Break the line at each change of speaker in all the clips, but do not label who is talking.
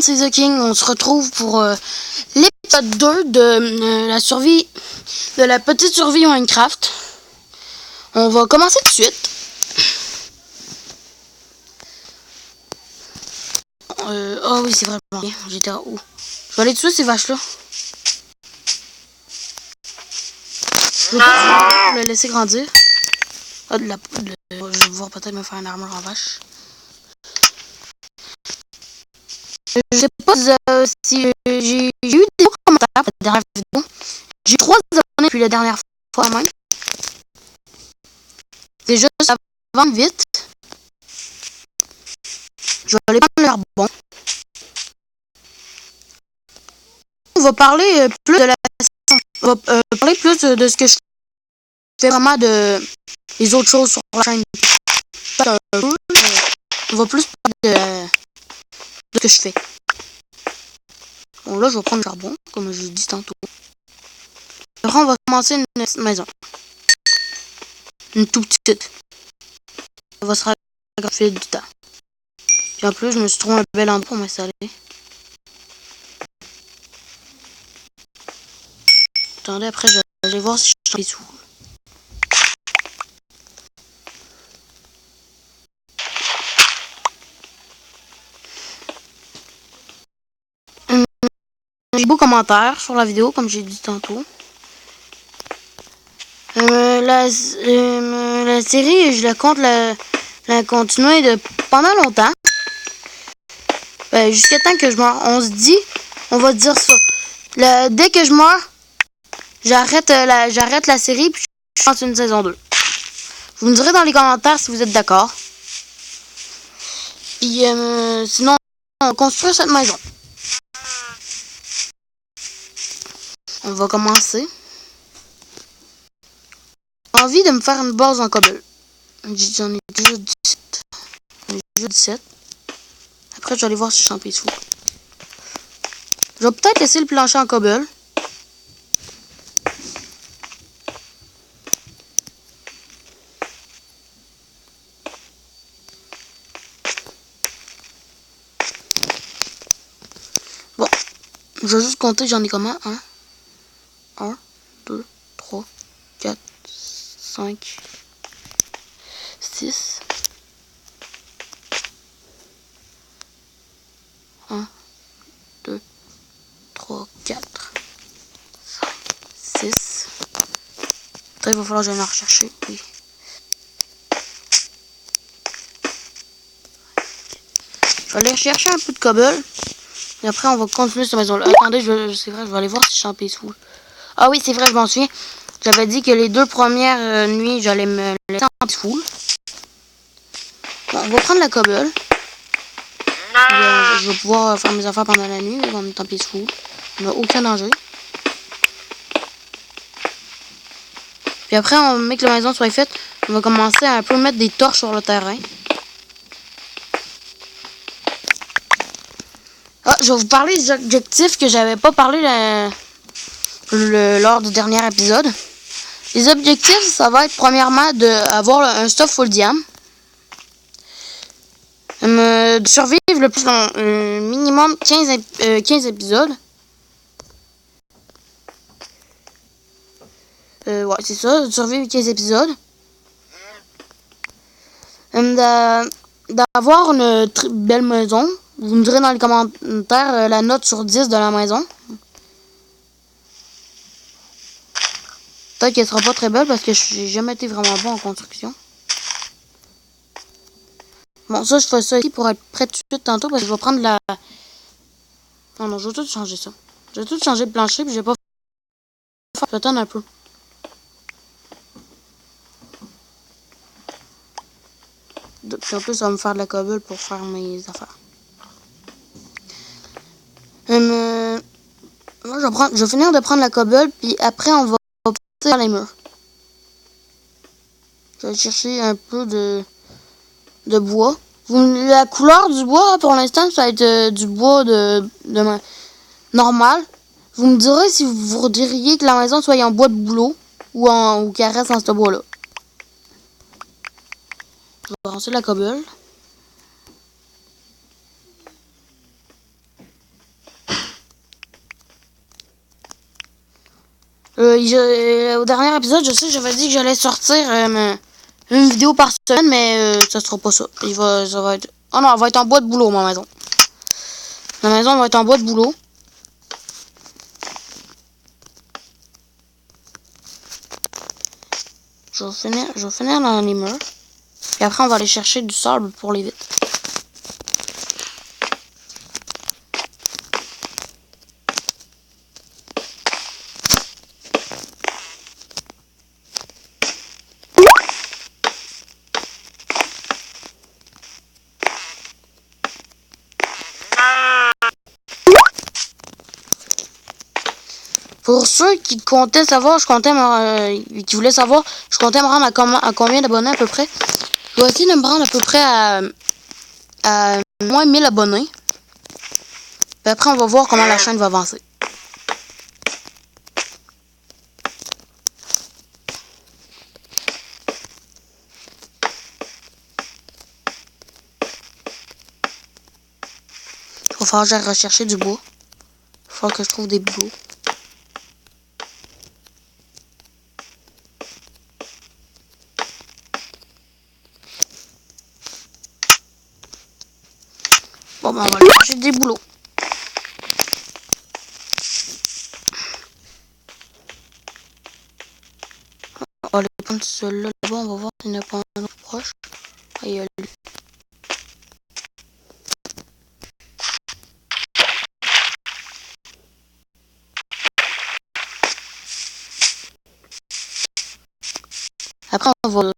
c'est The King. On se retrouve pour l'épisode 2 de la survie, de la petite survie Minecraft. On va commencer tout de suite. Oh oui, c'est vrai. J'étais où? Je vais aller tuer ces vaches-là. Je vais pas le laisser grandir. Ah, je vais pouvoir peut-être me faire une armure en vache. Je sais pas si j'ai eu des commentaires pour la dernière vidéo. J'ai eu 3 abonnés depuis la dernière fois même. C'est juste ça va vite. Je vais aller prendre leur bon. On va parler plus de la. On va parler plus de ce que je fais vraiment de les autres choses sur la chaîne. On va plus parler de ce que je fais. Bon là je vais prendre le charbon, comme je l'ai dit tantôt. Après on va commencer une petite maison. Une toute petite. Ça va se raggraver du temps. Puis en plus je me suis trouvé un bel endroit pour m'installer. Attendez, après je vais aller voir si je suis sous. J'ai beaux commentaires sur la vidéo, comme j'ai dit tantôt. La série, je la compte la continuer pendant longtemps. Jusqu'à temps que je meurs. On va dire ça. Dès que je meurs, j'arrête la série puis je lance une saison 2. Vous me direz dans les commentaires si vous êtes d'accord. Puis sinon, on va construire cette maison. On va commencer. J'ai envie de me faire une base en cobble. J'en ai déjà 17. J'en ai déjà 17. Après, je vais aller voir si je suis en peaceful. Je vais peut-être laisser le plancher en cobble. Bon. Je vais juste compter, j'en ai comment? 1, 2, 3, 4, 5, 6. 1, 2, 3, 4, 5, 6. Peut-être il va falloir que j'aille en rechercher. Oui. Je vais aller chercher un peu de cobble. Et après, on va continuer cette maison-là. Attendez, c'est vrai, je vais aller voir si je suis en peaceful. Ah oui, c'est vrai, je m'en souviens. J'avais dit que les 2 premières nuits, j'allais me laisser en peaceful. Bon, on va prendre la cobble. Je vais pouvoir faire mes affaires pendant la nuit. On va me taper peaceful. Il n'y a aucun danger. Puis après, on met que la maison soit faite. On va commencer à un peu mettre des torches sur le terrain. Ah, je vais vous parler des objectifs que j'avais pas parlé lors du dernier épisode. Les objectifs, ça va être premièrement d'avoir un stuff full diam. De survivre le plus long, minimum 15 épisodes. Ouais, c'est ça, de survivre 15 épisodes. D'avoir une belle maison. Vous me direz dans les commentaires la note sur 10 de la maison. Peut-être qu'elle sera pas très belle parce que j'ai jamais été vraiment bon en construction. Bon, ça, je fais ça ici pour être prêt tout de suite tantôt parce que je vais prendre la... Non, je vais tout changer ça. Je vais tout changer le plancher puis je vais pas faire... Je vais attendre un peu. Puis en plus, ça va me faire de la cobble pour faire mes affaires. Moi, je vais finir de prendre la cobble puis après, on va passer à les murs. Je vais chercher un peu de bois. La couleur du bois, pour l'instant, ça va être du bois normal. Vous me direz si vous voudriez que la maison soit en bois de bouleau ou qu'elle reste en ce bois-là. Je vais lancer la cobble. Au dernier épisode, je sais, j'avais dit que j'allais sortir une vidéo par semaine, mais ça sera pas ça. Ça va être... Oh non, elle va être en bois de boulot, ma maison. Ma maison va être en bois de boulot. Je vais finir dans les murs. Et après, on va aller chercher du sable pour les vitres. Pour ceux qui comptaient savoir, qui voulaient savoir, je comptais me rendre à combien d'abonnés à peu près. Je vais essayer de me rendre à peu près à moins 1000 abonnés. Puis après, on va voir comment la chaîne va avancer. Il va falloir que j'aille rechercher du bois. Il va falloir que je trouve des bigots. Bon, ben, on va aller chercher des boulots. On va aller prendre celui-là là-bas. On va voir s'il n'y en a pas un autre proche. Ah, il y a lui. Après, on va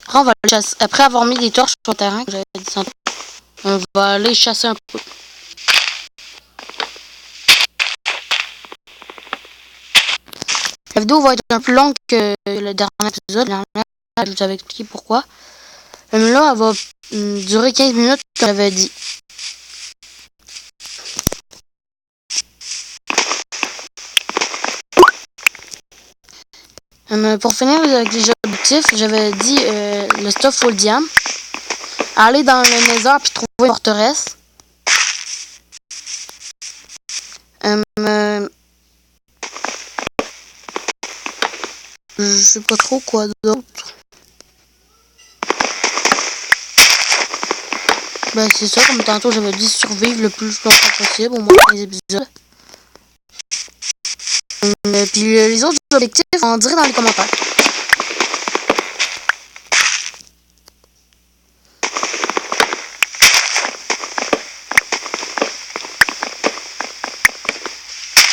Après, on va aller chasser. Après avoir mis des torches sur le terrain, que j'avais dit tantôt, on va aller chasser un peu. La vidéo va être un peu plus longue que le dernier épisode. Je vous avais expliqué pourquoi. Mais là, elle va durer 15 minutes, comme j'avais dit. Pour finir avec les objectifs, j'avais dit le stuff full diam. Aller dans le Nether puis trouver une forteresse. Je sais pas trop quoi d'autre. Ben c'est ça, comme tantôt j'avais dit, survivre le plus longtemps possible, au moins 15 épisodes. Puis les autres objectifs, on dirait dans les commentaires.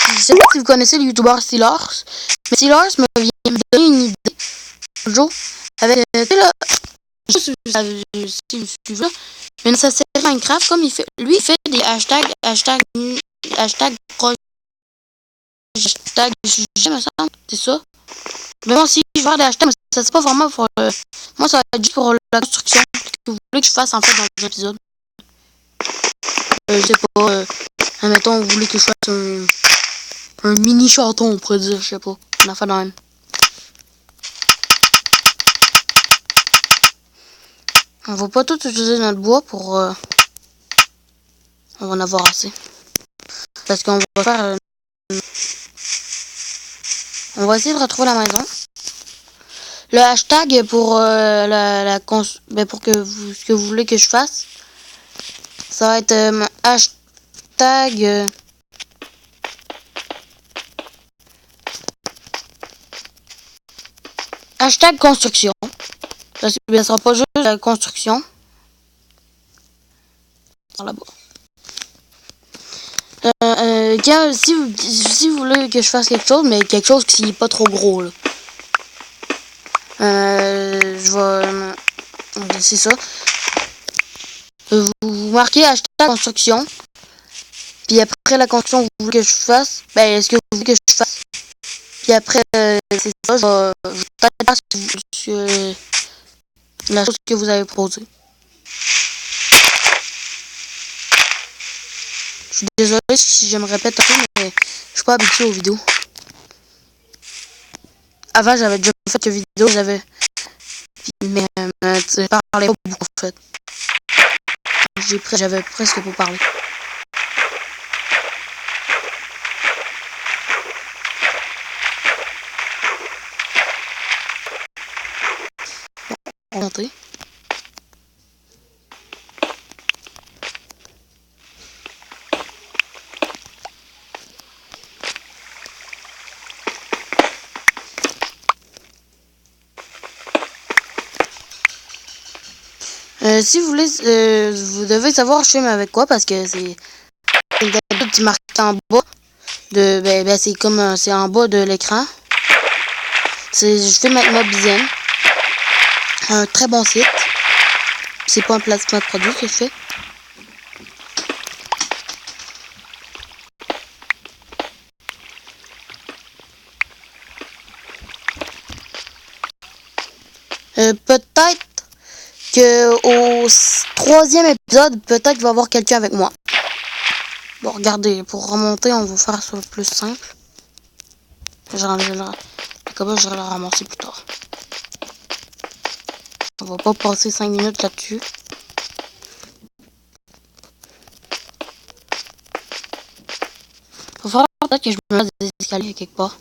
Je sais pas si vous connaissez le youtubeur Steelers, mais Steelers me vient me donner une idée un jour avec tu sais là, je sais pas si vous suivez là, mais ça c'est Minecraft comme lui il fait des hashtags proches, hashtag sujet me semble, c'est ça. Mais moi aussi je vais faire des hashtags, mais ça c'est pas vraiment pour moi ça va être juste pour la construction que vous voulez que je fasse en fait dans un épisode. Je sais pas, admettons vous voulez que je fasse un mini château, on pourrait dire, je sais pas. On a fait dans même. On va pas tout utiliser notre bois pour... on va en avoir assez. Parce qu'on va faire... on va essayer de retrouver la maison. Le hashtag pour pour ce que vous voulez que je fasse, ça va être hashtag... hashtag construction. Ça sera pas juste la construction. Là-bas. Si vous voulez que je fasse quelque chose, mais quelque chose qui n'est pas trop gros, là. Je vais... c'est ça. Vous marquez hashtag construction. Puis après la construction, vous voulez que je fasse. Ben, est-ce que vous voulez que je fasse? Puis après, c'est ça, je vais sur la chose que vous avez proposée. Je suis désolé si je me répète un peu, mais je suis pas habitué aux vidéos. Avant, j'avais déjà fait une vidéo, mais je parlais pas beaucoup en fait. J'avais presque pas parlé. monter. Si vous voulez, vous devez savoir je filme avec quoi parce que c'est marqué en bas de, c'est comme c'est en bas de l'écran. Je filme avec Mobizen, un très bon site. C'est pas un placement de produit que je fais. Peut-être que au 3e épisode, peut-être qu'il va y avoir quelqu'un avec moi. Bon, regardez, pour remonter, on va faire ça plus simple. Comme je vais le ramasser plus tard. On va pas passer 5 minutes là-dessus. Faut falloir peut-être que je me mette des escaliers quelque part.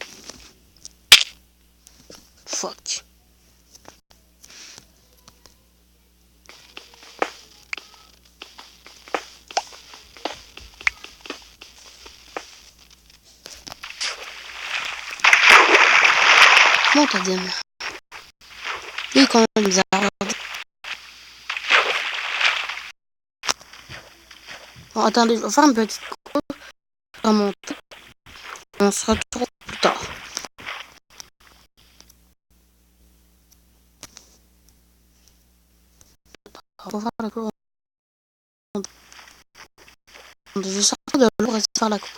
Fuck. Comment t'as dit? Oui, quand même bizarre. Bon, attendez, je vais faire une petite course. Remonter. On se retrouve plus tard. On va faire la course. Je vais sortir de l'eau et faire la course.